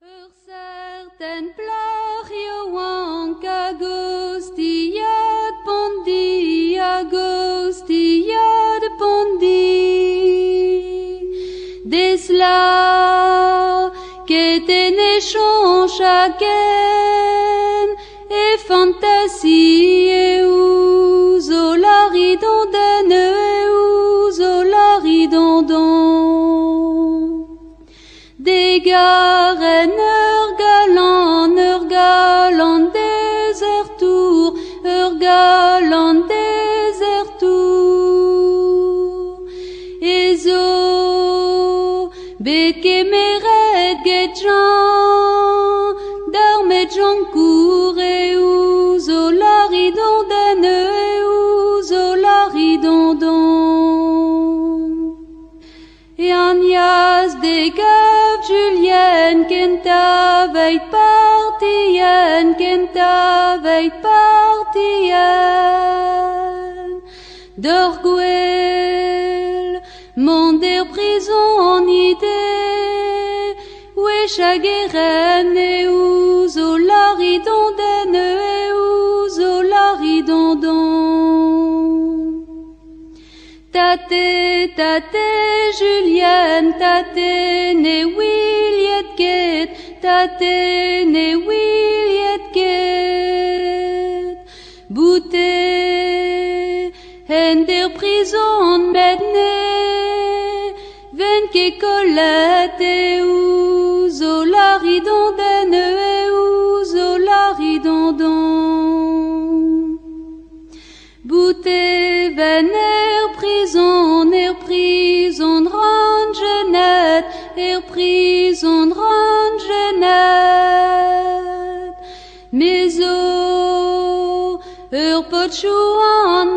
Ur certain plach ioan kagostiyad pondi, agostiyad pondi. Desla qu'était néchon chacun et fantasie et ouzo la ridondaine et ouzo la ridondon. Des garen ur galant désertour, ur galant désertour. Ezo bet kemeret get Jean, d'armet Jean cour et ouzo la ridondaine et ouzo la ridondon. Et Agnès des gaves Julienne kenta veit partien, kenta veit partien. D'orguel, mon der prison en idée, oué chageren et ouzo la ridondaine et ouzo la ridondon. Tate, tate, Julienne, tate, ne Williet get, tate, ne Williet get. Bouté, en der prison medne, ven que Colette et ouzo la ridondaine et ouzo la ridondon. Bouté, ven prison rangenet, prison rangenet. Mais pot chouan